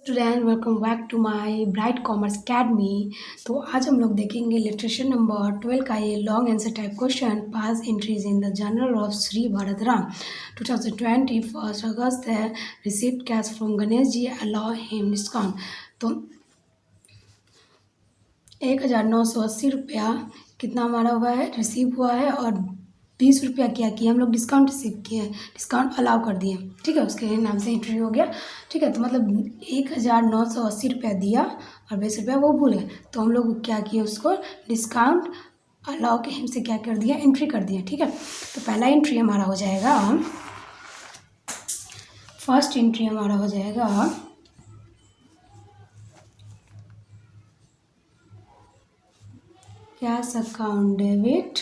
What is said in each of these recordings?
Student welcome back to my bright commerce academy. तो आज हम लोग देखेंगे लिटरेचर नंबर 12 का ये long answer type question. Pass entries in the journal of Shri Bharatram 2020 first August है। Received cash from Ganesh ji allow him discount. तो 1980 रुपया कितना हमारा हुआ है, रिसीव हुआ है, और 20 रुपया क्या किया हम लोग, डिस्काउंट रिसीव किए, डिस्काउंट अलाउ कर दिए। ठीक है, उसके नाम से एंट्री हो गया। ठीक है, तो मतलब 1980 रुपया दिया और 20 रुपया वो भूल गए, तो हम लोग क्या किए, उसको डिस्काउंट अलाउ के हमसे क्या कर दिया, एंट्री कर दिया। ठीक है, तो पहला एंट्री हमारा हो जाएगा, फर्स्ट एंट्री हमारा हो जाएगा कैश अकाउंट डेबिट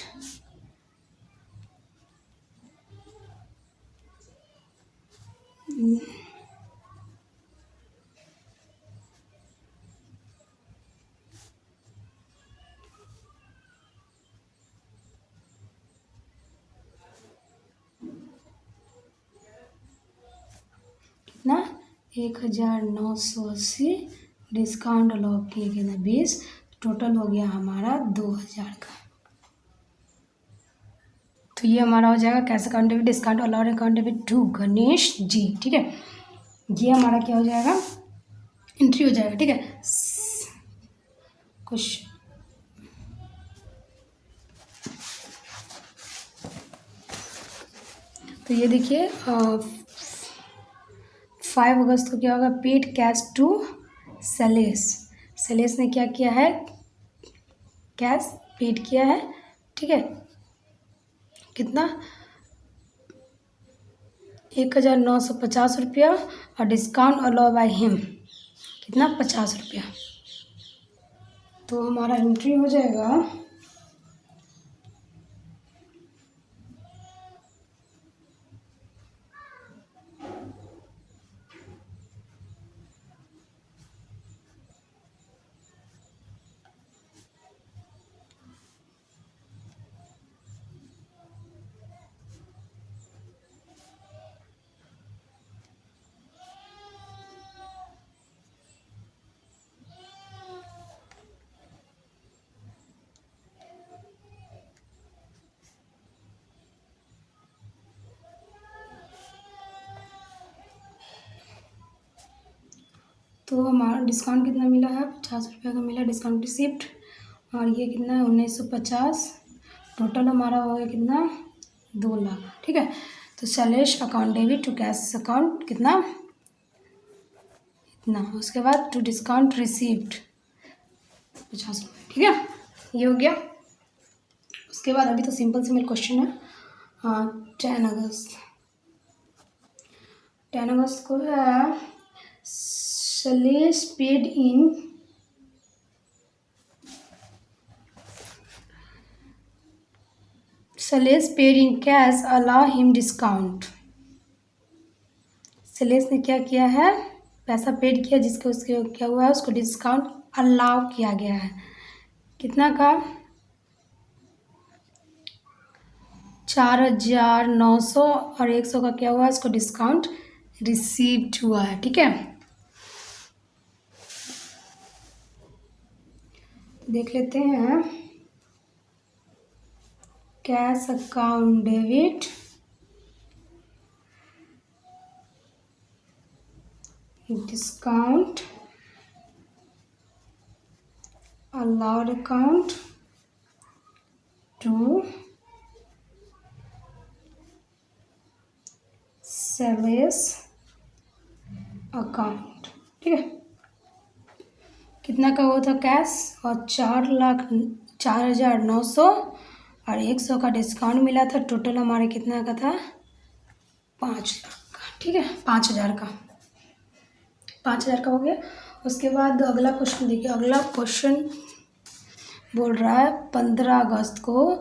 कितना, 1980 डिस्काउंट अलाउ किए गए ना 20, टोटल हो गया हमारा 2000 का। तो ये हमारा हो जाएगा cash account debit discount allowed account debit to Ganesh ji. ठीक है, ये हमारा क्या हो जाएगा, एंट्री हो जाएगा। ठीक है, कुछ तो ये देखिए 5 अगस्त को क्या होगा, paid cash to Salesh. Salesh ने क्या किया है, कैश पेड किया है। ठीक है, कितना, 1950 रुपया, और डिस्काउंट अलाउ बाय हिम कितना, 50 रुपया। तो हमारा एंट्री हो जाएगा तो हमारा डिस्काउंट कितना मिला है, 50 रुपये का मिला डिस्काउंट रिसिप्ट, और ये कितना है 1950, टोटल हमारा हो गया कितना, 2 लाख। ठीक है, तो sales account debit to cash account कितना, इतना, उसके बाद टू डिस्काउंट रिसिप्ट 50 रुपये। ठीक है, ये हो गया। उसके बाद अभी तो सिंपल सिंपल क्वेश्चन है। हाँ, 10 अगस्त को है, sales paid in sales paid in cash allow him discount. Sales ने क्या किया है, पैसा पेड किया, जिसके उसके क्या हुआ है, उसको डिस्काउंट अलाउ किया गया है। कितना का, 4900, और 100 का क्या हुआ है, उसको डिस्काउंट रिसीव्ड हुआ है। ठीक है, देख लेते हैं, cash account debit discount allowed account to sales account. ठीक है, कितना का हुआ था कैश, और 4,04,900, और 100 का डिस्काउंट मिला था, टोटल हमारे कितना का था, 5 लाख का। ठीक है, 5,000 का, 5,000 का हो गया। उसके बाद अगला क्वेश्चन देखिए, अगला क्वेश्चन बोल रहा है 15 अगस्त को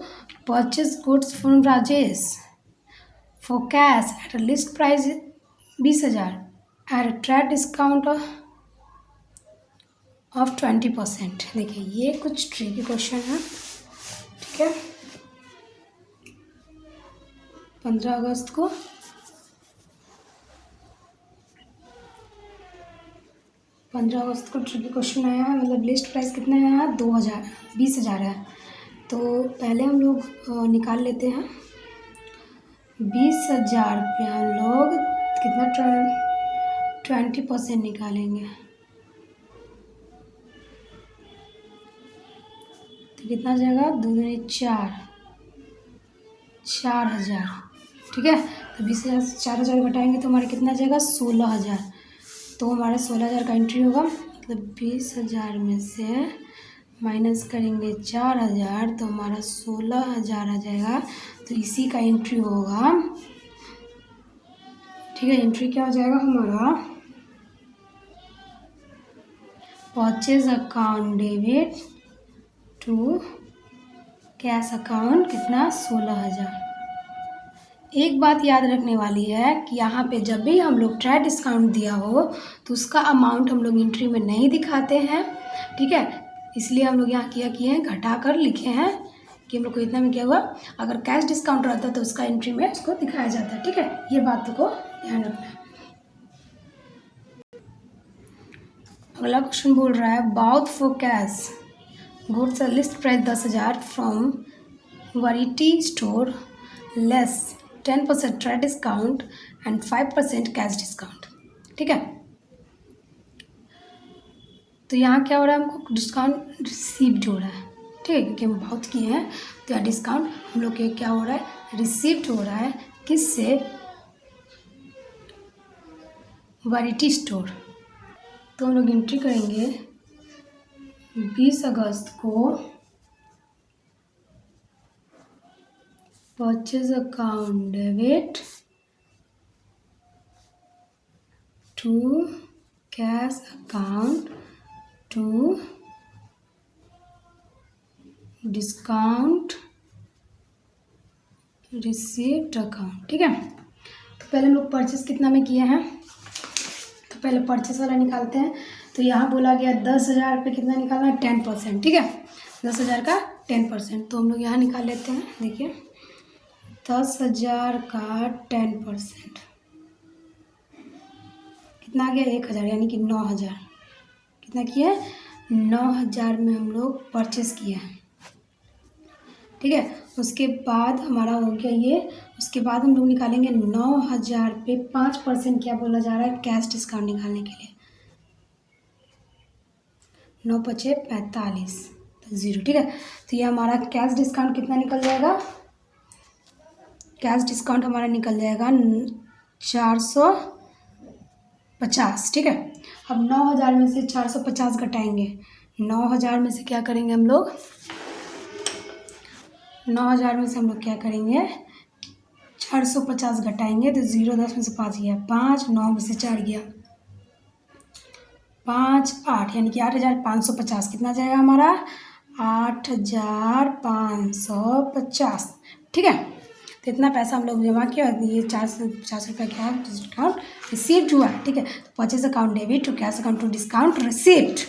purchase goods from Rajesh for cash at list price 20,000 at trade discount of 20%। देखिए ये कुछ ट्रिकी क्वेश्चन है। ठीक है, 15 अगस्त को 15 अगस्त को ट्रिपल क्वेश्चन आया है, मतलब लिस्ट प्राइस कितना है, 2000 20,000 है। तो पहले हम लोग निकाल लेते हैं 20,000 पे हम लोग कितना 20% निकालेंगे तो कितना आ जाएगा, 2 दूनी 4, 4,000। ठीक है, तो 20,000 से 4,000 घटाएंगे तो हमारा कितना आ जाएगा, 16,000। तो हमारा 16,000 का एंट्री होगा, मतलब 20,000 में से माइनस करेंगे 4,000 तो हमारा 16,000 आ जाएगा। तो इसी का एंट्री होगा। ठीक है, एंट्री क्या हो जाएगा हमारा, purchase account debit to cash account कितना, 16,000। एक बात याद रखने वाली है कि यहाँ पे जब भी हम लोग ट्राई डिस्काउंट दिया हो तो उसका अमाउंट हम लोग एंट्री में नहीं दिखाते हैं। ठीक है, इसलिए हम लोग यहाँ किया किए हैं, घटा कर लिखे हैं कि हम लोग को इतना में क्या हुआ। अगर कैश डिस्काउंट रहता तो उसका एंट्री में उसको दिखाया जाता है। ठीक है, ये बात को ध्यान रखना है। अगला क्वेश्चन बोल रहा है, bought for cash goods list price 10,000 from variety store less 10% trade discount and 5% cash discount. ठीक है, तो यहाँ क्या हो रहा है, हमको डिस्काउंट रिसीव्ड हो रहा है। ठीक है, क्योंकि हम बहुत किए हैं तो यहाँ डिस्काउंट हम लोग के क्या हो रहा है, रिसीव्ड हो रहा है। किससे, वैरायटी स्टोर। तो हम लोग एंट्री करेंगे 20 अगस्त को purchase account debit to cash account to discount received account. ठीक है, तो पहले हम लोग परचेस कितना में किए हैं, तो पहले परचेस वाला निकालते हैं। तो यहाँ बोला गया 10,000 पे कितना निकालना है, 10%। ठीक है, 10,000 का 10%, तो हम लोग यहाँ निकाल लेते हैं। देखिए 10,000 का 10% कितना आ गया, 1,000, यानी कि 9,000। कितना किया है, 9,000 में हम लोग परचेस किया है। ठीक है, उसके बाद हमारा हो गया ये। उसके बाद हम लोग निकालेंगे 9,000 पे 5% क्या बोला जा रहा है, कैश डिस्काउंट निकालने के लिए। 9 पचे 45 तो 0। ठीक है, तो ये हमारा कैश डिस्काउंट कितना निकल जाएगा, कैश डिस्काउंट हमारा निकल जाएगा 450। ठीक है, अब 9,000 में से 450 घटाएंगे। 9,000 में से क्या करेंगे हम लोग, 9,000 में से हम लोग क्या करेंगे, 450 घटाएंगे तो 0 10 में से 5 गया, 5 9 में से 4 गया, 5 8, यानी कि 8,550। कितना जाएगा हमारा, 8,550। ठीक है, तो इतना पैसा हम लोग जमा किया। ये 450 रुपये क्या डिस्काउंट रिसीव्ड हुआ है। ठीक है, तो purchase account debit to cash account to discount received.